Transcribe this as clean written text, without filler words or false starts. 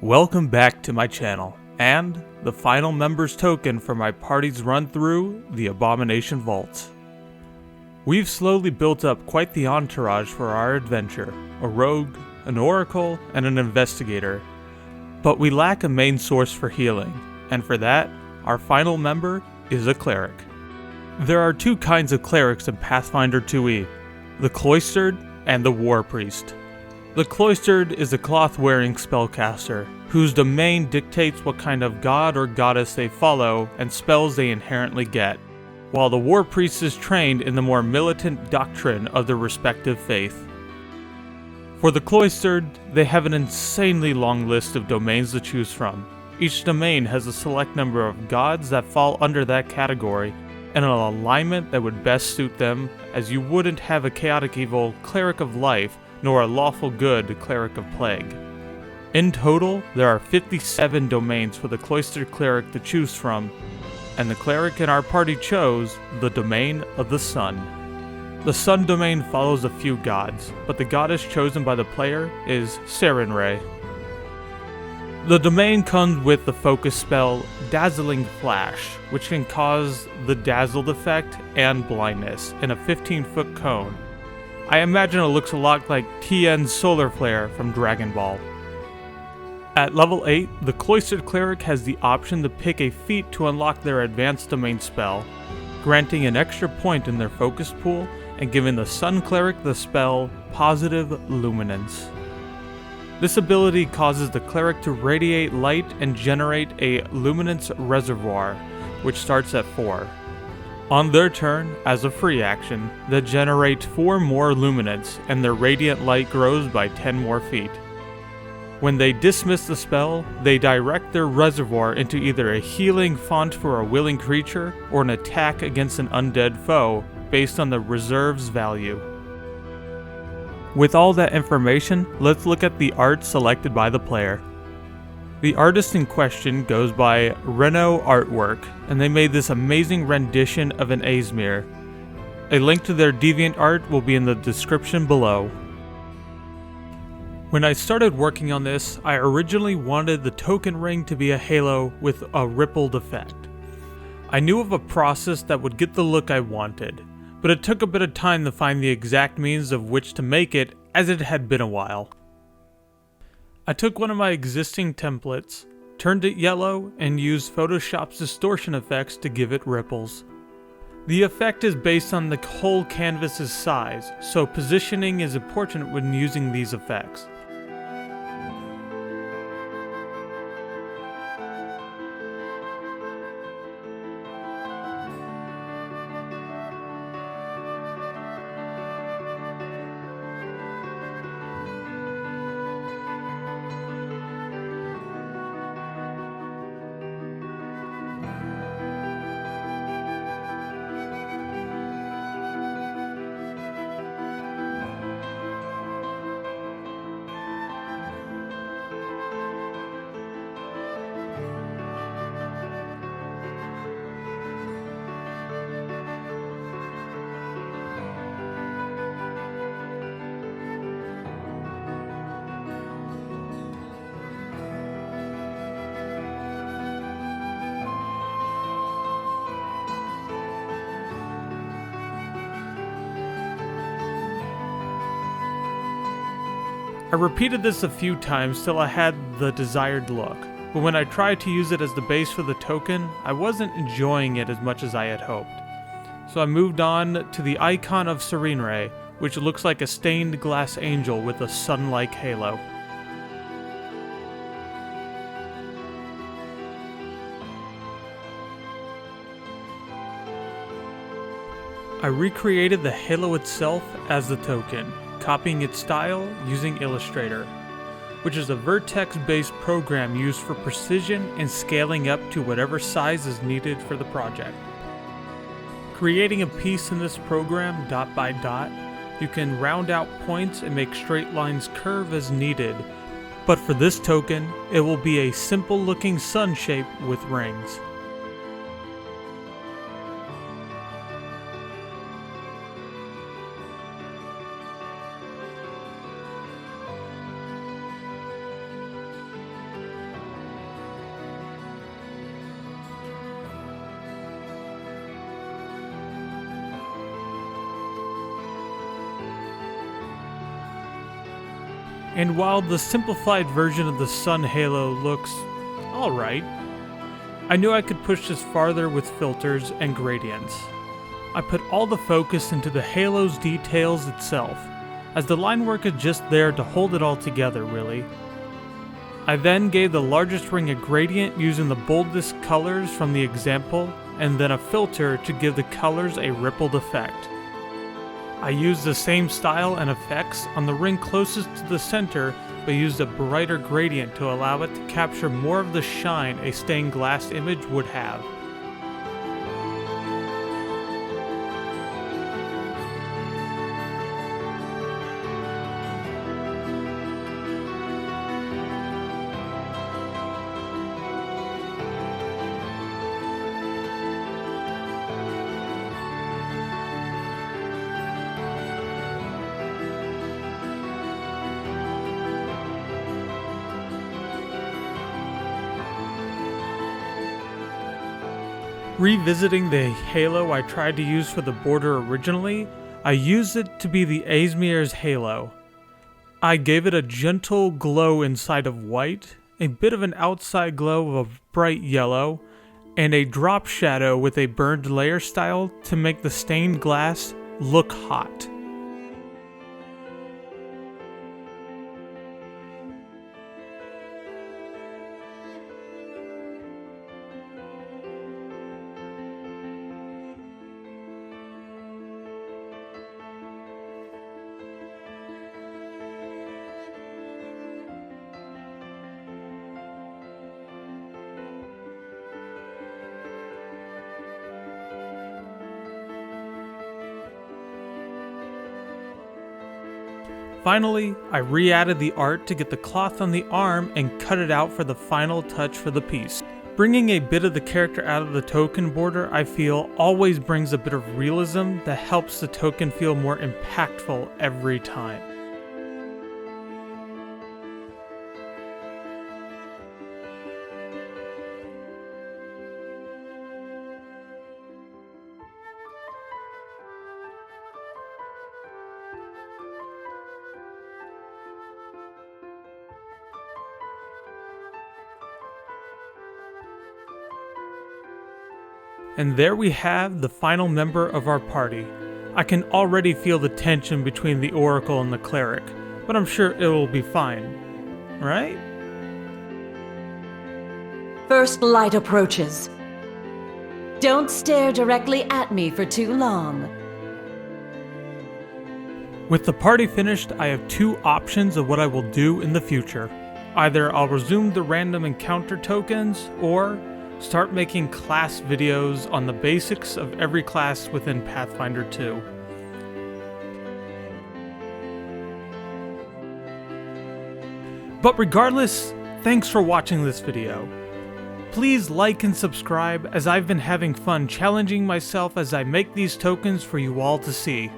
Welcome back to my channel, and the final members token for my party's run through the Abomination Vaults. We've slowly built up quite the entourage for our adventure, a rogue, an oracle, and an investigator. But we lack a main source for healing, and for that, our final member is a cleric. There are two kinds of clerics in Pathfinder 2e, the cloistered and the war priest. The cloistered is a cloth-wearing spellcaster, whose domain dictates what kind of god or goddess they follow and spells they inherently get, while the war priest is trained in the more militant doctrine of their respective faith. For the cloistered, they have an insanely long list of domains to choose from. Each domain has a select number of gods that fall under that category, and an alignment that would best suit them, as you wouldn't have a chaotic evil cleric of life nor a lawful good cleric of plague. In total, there are 57 domains for the cloistered cleric to choose from, and the cleric in our party chose the domain of the sun. The sun domain follows a few gods, but the goddess chosen by the player is Sarenrae. The domain comes with the focus spell Dazzling Flash, which can cause the dazzled effect and blindness in a 15-foot cone. I imagine it looks a lot like Tien's Solar Flare from Dragon Ball. At level 8, the Cloistered Cleric has the option to pick a feat to unlock their advanced domain spell, granting an extra point in their focus pool and giving the Sun Cleric the spell Positive Luminance. This ability causes the cleric to radiate light and generate a luminance reservoir, which starts at 4. On their turn, as a free action, they generate 4 more luminance, and their radiant light grows by 10 more feet. When they dismiss the spell, they direct their reservoir into either a healing font for a willing creature or an attack against an undead foe, based on the reserve's value. With all that information, let's look at the art selected by the player. The artist in question goes by Ranoartwork, and they made this amazing rendition of an Aesmere. A link to their deviant art will be in the description below. When I started working on this, I originally wanted the token ring to be a halo with a rippled effect. I knew of a process that would get the look I wanted, but it took a bit of time to find the exact means of which to make it, as it had been a while. I took one of my existing templates, turned it yellow, and used Photoshop's distortion effects to give it ripples. The effect is based on the whole canvas's size, so positioning is important when using these effects. I repeated this a few times till I had the desired look, but when I tried to use it as the base for the token, I wasn't enjoying it as much as I had hoped. So I moved on to the icon of Sarenrae, which looks like a stained glass angel with a sun-like halo. I recreated the halo itself as the token, copying its style using Illustrator, which is a vertex-based program used for precision and scaling up to whatever size is needed for the project. Creating a piece in this program dot by dot, you can round out points and make straight lines curve as needed, but for this token, it will be a simple-looking sun shape with rings. And while the simplified version of the sun halo looks alright, I knew I could push this farther with filters and gradients. I put all the focus into the halo's details itself, as the line work is just there to hold it all together, really. I then gave the largest ring a gradient using the boldest colors from the example, and then a filter to give the colors a rippled effect. I used the same style and effects on the ring closest to the center, but used a brighter gradient to allow it to capture more of the shine a stained glass image would have. Revisiting the halo I tried to use for the border originally, I used it to be the Aesmir's halo. I gave it a gentle glow inside of white, a bit of an outside glow of a bright yellow, and a drop shadow with a burned layer style to make the stained glass look hot. Finally, I re-added the art to get the cloth on the arm and cut it out for the final touch for the piece. Bringing a bit of the character out of the token border, I feel, always brings a bit of realism that helps the token feel more impactful every time. And there we have the final member of our party. I can already feel the tension between the Oracle and the Cleric, but I'm sure it will be fine. Right? First light approaches. Don't stare directly at me for too long. With the party finished, I have two options of what I will do in the future. Either I'll resume the random encounter tokens, or start making class videos on the basics of every class within Pathfinder 2. But regardless, thanks for watching this video. Please like and subscribe, as I've been having fun challenging myself as I make these tokens for you all to see.